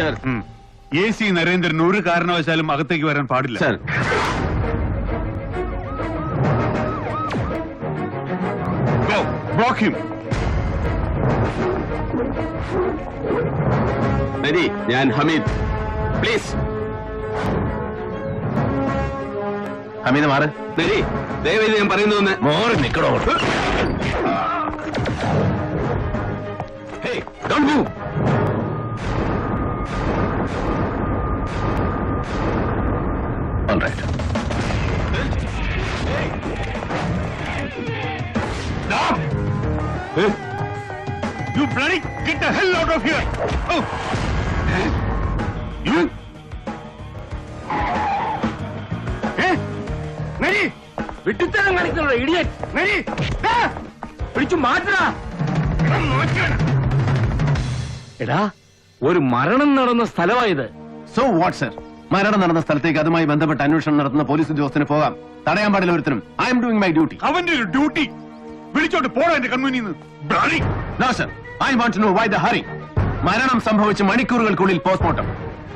Sir. AC Narendran ഒരു കാരണവശാലും അകത്തേക്ക് വരാൻ പാടില്ല. സർ. Go, block him. നരി, ഞാൻ ഹമീദ്. പ്ലീസ്. ഹമീദ് മാറ്. നരി, ദയവേദി ഞാൻ പറയുന്നതെന്ന് മോറ് നിക്കണോ. Hey, don't move. All right. Stop! Hey. You bloody get the hell out of here! Oh! You! Eh? Nari! വിട്ടിത്തരം കാണിക്കണോ ഇഡിയറ്റ്. Nari! പിടിച്ചു മാറ്റാ. എടാ, ഒരു മരണം നടന്ന സ്ഥലമായത്. So what, sir? മരണം നടന്ന സ്ഥലത്തേക്ക് അതുമായി ബന്ധപ്പെട്ട് അന്വേഷണം നടത്തുന്ന പോലീസ് ഉദ്യോഗസ്ഥന് പോകാം. തടയാൻ പാടില്ല ഒരുത്തരും. I am doing my duty. അവന്റെ ഒരു ഡ്യൂട്ടി വിളിച്ചോട്ട് പോടാ എന്റെ കൺമുന്നിൽ. No, sir. I want to know why the hurry. മരണം സംഭവിച്ച് മണിക്കൂറുകൾക്കുള്ളിൽ പോസ്റ്റ്മോർട്ടം.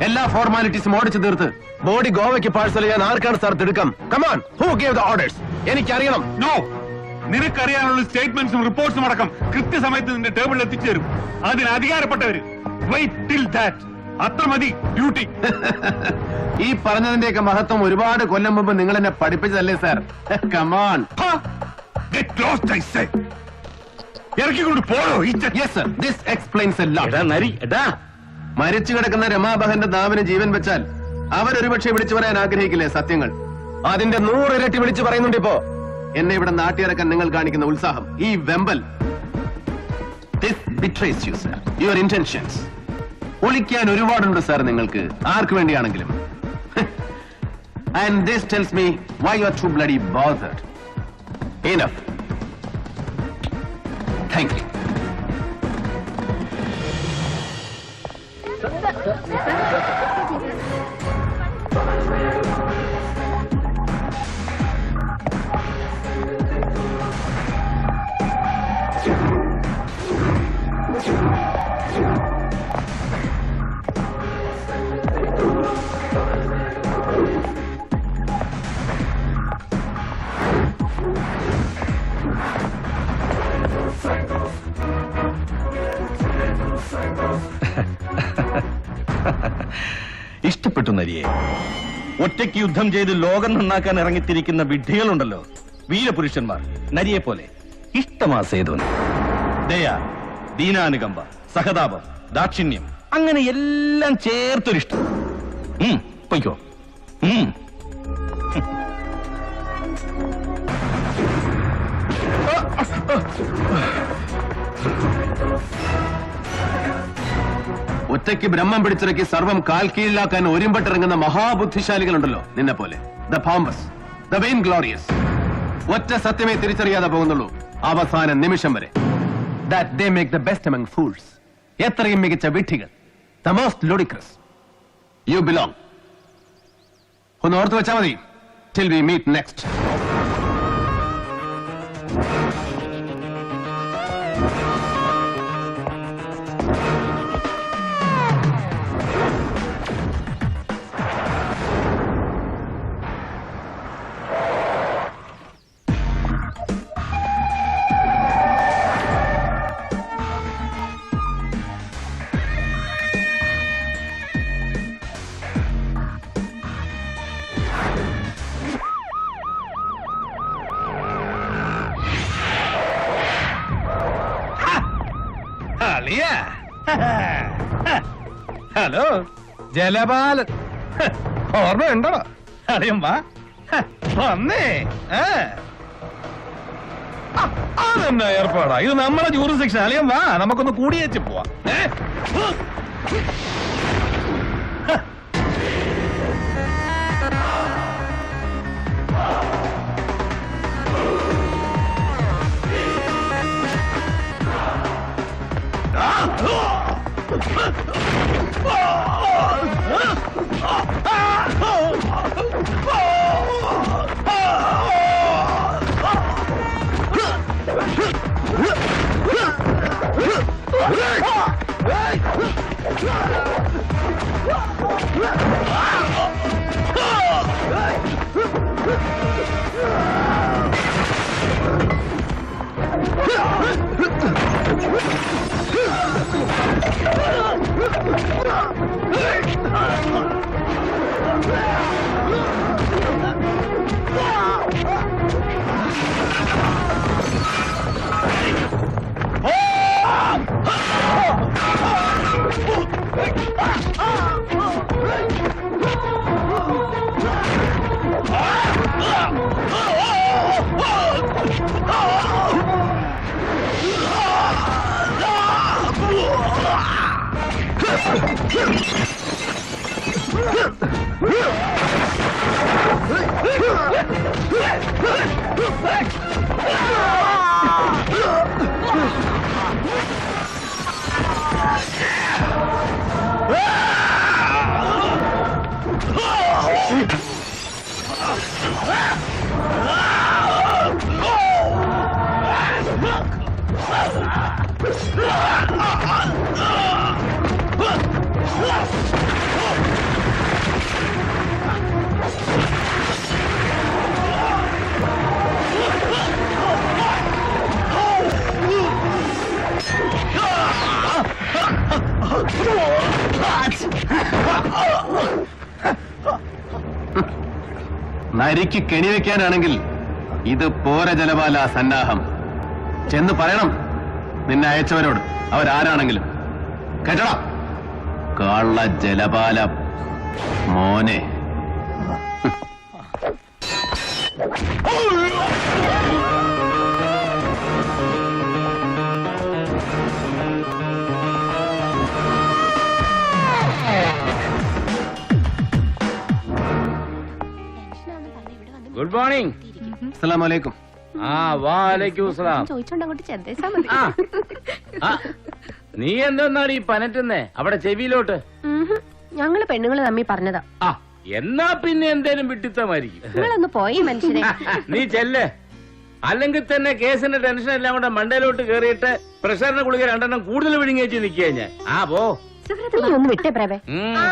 എല്ലാ ഫോർമാലിറ്റീസും ഓടിച്ചു തീർത്ത് ബോഡി ഗോവയ്ക്ക് പാഴ്സൽ ചെയ്യാൻ ആർക്കാണ് സാർ തിടുക്കം? Come on, who gave the orders? എനിക്കറിയണം. നോ, നിനക്കറിയാനുള്ള സ്റ്റേറ്റ്മെന്റ്സും റിപ്പോർട്ട്സും അടക്കം കൃത്യസമയത്ത് നിന്റെ ടേബിളിൽ എത്തിച്ചു തരും. അതിന് അധികാരപ്പെട്ടവര്. Wait till that. അത്ര മതി ഡ്യൂട്ടി. ഈ പറഞ്ഞതിന്റെയൊക്കെ മഹത്വം ഒരുപാട് കൊല്ലം മുമ്പ് നിങ്ങൾ എന്നെ പഠിപ്പിച്ചതല്ലേ sir? Come on. Get lost, I say. ഇറക്കിക്കൊണ്ട് പോയോ? Yes, sir. This explains a lot. എടാ നരി, എടാ. മരിച്ചു കിടക്കുന്ന രമാബഹന്റെ നാവിന് ജീവൻ വെച്ചാൽ അവരൊരുപക്ഷെ വിളിച്ചു പറയാൻ ആഗ്രഹിക്കില്ലേ സത്യങ്ങൾ? അതിന്റെ 100 ഇരട്ടി വിളിച്ചു പറയുന്നുണ്ട് ഇപ്പോ. എന്നെ ഇവിടെ നാട്ടിയിറക്കാൻ നിങ്ങൾ കാണിക്കുന്ന ഉത്സാഹം, ഈ വെമ്പൽ. This betrays you, sir. Your intentions. ഒളിക്കാൻ ഒരുപാടുണ്ട് സാർ നിങ്ങൾക്ക്, ആർക്ക് വേണ്ടിയാണെങ്കിലും. And this tells me why you are too bloody bothered. Enough. Thank you. ഇഷ്ടപ്പെട്ടു നരിയെ. ഒറ്റയ്ക്ക് യുദ്ധം ചെയ്ത് ലോകം നന്നാക്കാൻ ഇറങ്ങിത്തിരിക്കുന്ന വിഡ്ഢികളുണ്ടല്ലോ, വീരപുരുഷന്മാർ, നരിയെ പോലെ. ഇഷ്ടമാ സേതുവിന്. ദയ, ദീനാനുകമ്പ, സഹതാപം, ദാക്ഷിണ്യം, അങ്ങനെ എല്ലാം ചേർത്തൊരിഷ്ടം. പൊയ്ക്കോ. ഒറ്റയ്ക്ക് ബ്രഹ്മം പിടിച്ചിറക്കി സർവം കാൽ കീഴിലാക്കാൻ ഒരുമ്പെട്ടിറങ്ങുന്ന മഹാബുദ്ധിശാലികളുണ്ടല്ലോ നിന്നെ പോലെ. The pompous, the vainglorious. ഒറ്റ സത്യമേ തിരിച്ചറിയാതെ പോകുന്നുള്ളൂ അവസാന നിമിഷം വരെ. That they make the best among fools. എത്രയും മികച്ച വിഡ്ഢികൾ. The most ludicrous. You belong. ഒന്ന് ഓർത്തു വെച്ചാൽ മതി. Till we meet next. Hello Jalapalan, ഓർമ്മയുണ്ടോ? അറിയാം, വാ വന്നേ. അതെന്നാ ഏർപ്പാടാ ഇത്? നമ്മളെ ജൂറിസ്ഡിക്ഷൻ. അറിയാം, വാ നമുക്കൊന്ന് കൂടിയേച്ച് പോവാം. നരിക്ക് കെണിവെക്കാനാണെങ്കിൽ ഇത് പോര ജലപാല സന്നാഹം. ചെന്ന് പറയണം നിന്നെ അയച്ചവരോട്, അവരാരാണെങ്കിലും. കേട്ടടാ കള്ള ജലപാല മോനെ. Good morning. അസ്സലാമു അലൈക്കും. ആ വാലൈക്കും സലാം. ചോദിച്ചോണ്ട് അങ്ങോട്ട് ചെന്നേച്ചാ മതി. ആ, ആ, നീ എന്തെന്നാണ് ഈ പനറ്റുന്നേ അവിടെ ചെവിയിലോട്ട്? ഞങ്ങള് പെണ്ണുങ്ങള് തമ്മി പറഞ്ഞതാ. ആ എന്നാ പിന്നെ എന്തേലും വിട്ടിത്തമായിരിക്കും. നിങ്ങളൊന്ന് പോയി മനുഷ്യനെ. നീ ചെല്ലേ, അല്ലെങ്കിൽ തന്നെ കേസിന്റെ ടെൻഷൻ എല്ലാം കൂടെ മണ്ടയിലോട്ട് കേറിയിട്ട് പ്രഷറിന്റെ ഗുളിക 2 കൂടുതൽ വിഴുങ്ങിയേച്ച് നിൽക്കുക ഞാൻ. ആ പോ. നീ ഒന്ന് വിട്ടേ പ്രഭേ. ഉം. ആ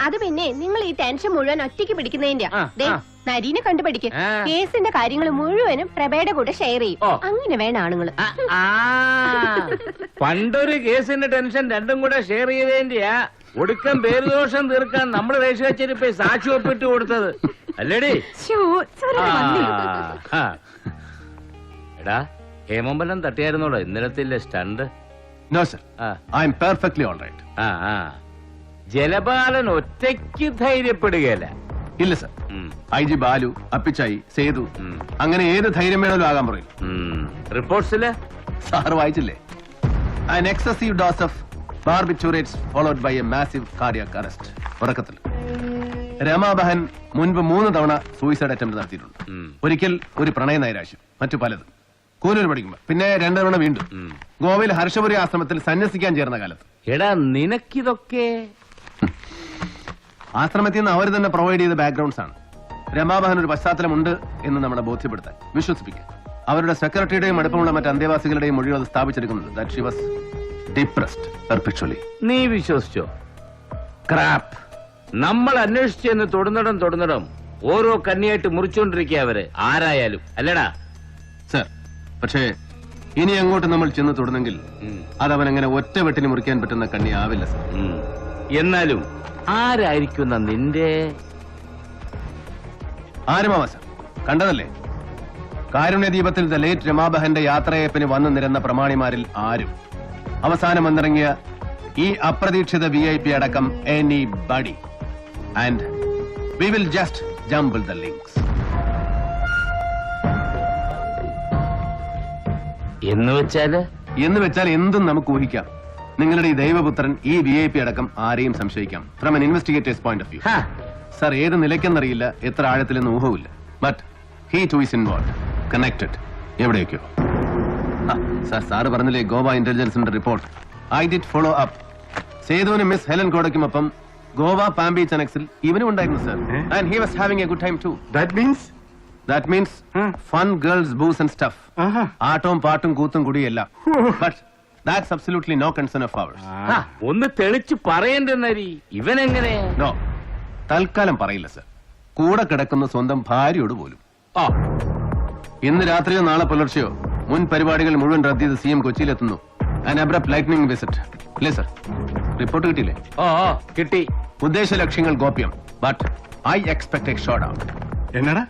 അത് പിന്നെ നിങ്ങൾ ഈ ടെൻഷൻ മുഴുവൻ ഒറ്റയ്ക്ക് പിടിക്കുന്നതിന്റെ ആ, ആ. നരീനെ കണ്ടുപിടിക്കും. ആ. കേസിന്റെ കാര്യങ്ങൾ മുഴുവനും പ്രഭയുടെ കൂടെ ഷെയർ ചെയ്യും. ഓ. അങ്ങനെ വേണം ആണുങ്ങള്. ആ, ആ. പണ്ടൊരു കേസിന്റെ ടെൻഷൻ 2 കൂടെ ഷെയർ ചെയ്തതിന്റെയാ ഒടുക്കം പേരുദോഷം തീർക്കാൻ നമ്മൾ രേഷകച്ചേരിപ്പോ സാക്ഷി ഒപ്പിട്ട് കൊടുത്തത് അല്ലേടി? ആ. എടാ ഹേമമ്പലം തട്ടിയായിരുന്നോടോ ഇന്നലത്തെ stunt? No sir, ah I am perfectly all right. ആ ആ. ജലപാലൻ ഒറ്റയ്ക്ക് ധൈര്യപ്പെടുകയല്ല. ഇല്ല sir, I G Balu, Appichayi, Sethu, അങ്ങനെ ഏത് ധൈര്യം വേണമല്ലോ ആകാൻ പറയും. റിപ്പോർട്ട്സില് സാർ വായിച്ചില്ലേ? An excessive dose of barbiturates followed by a massive cardiac arrest. ഉറക്കത്തിൽ രമാബഹൻ മുൻപ് 3 തവണ സൂയിസൈഡ് അറ്റംപ്റ്റ് നടത്തിയിട്ടുണ്ട്. ഒരിക്കൽ ഒരു പ്രണയ നൈരാശ്യം, മറ്റു പലതും. കൂനൂർ പഠിക്കുമ്പോ പിന്നെ 2 തവണ വീണ്ടും ഗോവയിൽ ഹർഷപുരി ആശ്രമത്തിൽ സന്യസിക്കാൻ ചേർന്ന കാലത്ത്. എടാ നിനക്കിതൊക്കെ ആശ്രമത്തിൽ നിന്ന് അവർ തന്നെ പ്രൊവൈഡ് ചെയ്ത ബാക്ക്ഗ്രൗണ്ട്സ് ആണ്. രമാബഹൻ ഒരു പശ്ചാത്തലമുണ്ട് എന്ന് നമ്മളെ ബോധ്യപ്പെടുത്താൻ, വിശ്വസിപ്പിക്കാൻ. അവരുടെ സെക്രട്ടറിയുടെയും അടുപ്പമുള്ള മറ്റ് അന്തേവാസികളുടെയും മൊഴികൾ അത് സ്ഥാപിച്ചെടുക്കുന്നുണ്ട്. That she was depressed perpetually. നീ വിശ്വസിച്ചോ? ക്രാപ്പ്. നമ്മൾ അന്വേഷിച്ചെന്ന് തൊടുന്നിടം ഓരോ കണ്ണിയായിട്ട് മുറിച്ചുകൊണ്ടിരിക്കുക അവര്, ആരായാലും അല്ലടാ? സർ, പക്ഷേ ഇനി അങ്ങോട്ട് നമ്മൾ ചെന്ന് തൊടുന്നെങ്കിൽ അതവനങ്ങനെ ഒറ്റ വെട്ടിന് മുറിക്കാൻ പറ്റുന്ന കണ്ണി ആവില്ല സർ. എന്നാലും ആരായിരിക്കുന്ന നിന്റെ? ആരുമാവാ സർ, കണ്ടതല്ലേ? കാരുണ്യദീപത്തിൽ ദ ലേറ്റ് രമാബഹന്റെ യാത്രയപ്പിന് വന്നു നിരന്ന പ്രമാണിമാരിൽ ആരും, അവസാനം വന്നിറങ്ങിയ ഈ അപ്രതീക്ഷിത VIP അടക്കം anybody. And we will just jumble the links. എന്ന് വെച്ചാൽ എന്തും നമുക്ക് ഊഹിക്കാം. നിങ്ങളുടെ ഈ ദൈവപുത്രൻ ഈ VIP അടക്കം ആരെയും സംശയിക്കാം from an investigator's point of view. Sir, ഏത് നിലയ്ക്കെന്നറിയില്ല, എത്ര ആഴത്തിലെന്ന് ഊഹമില്ല. But he too is involved, connected. എവിടെയൊക്കെയോ. സാറ് പറഞ്ഞില്ലേ ഗോവ ഇന്റലിജൻസിന്റെ report? I did follow up. സേതുവിനും മിസ് ഹെലൻ കോടയ്ക്കുമൊപ്പം ഗോവ പാം ബീച്ച് അനക്സിൽ ഇവനും ഉണ്ടായിരുന്നു sir. And he was having a good time too. That means fun, girls, booze and stuff. ആട്ടവും പാട്ടും കൂത്തും കുടിയല്ല. But that's absolutely no concern of ours. ഒന്ന് തെളിച്ച് പറയണ്ടെന്നരി ഇവനെങ്ങനെ? No, തൽക്കാലം പറയില്ല സർ. കൂടെ കിടക്കുന്ന സ്വന്തം ഭാര്യയോട് പോലും. ഇന്ന് രാത്രിയോ നാളെ പുലർച്ചെയോ മുൻ പരിപാടികൾ മുഴുവൻ റദ്ദ് ചെയ്ത് CM കൊച്ചിയിലെത്തുന്നു. An abrupt lightning visit. ഇല്ലേ സർ? റിപ്പോർട്ട് കിട്ടിയില്ലേ? കിട്ടി. ഉദ്ദേശ ലക്ഷ്യങ്ങൾ ഗോപ്യം. But I expect a shootout. എന്നടാ?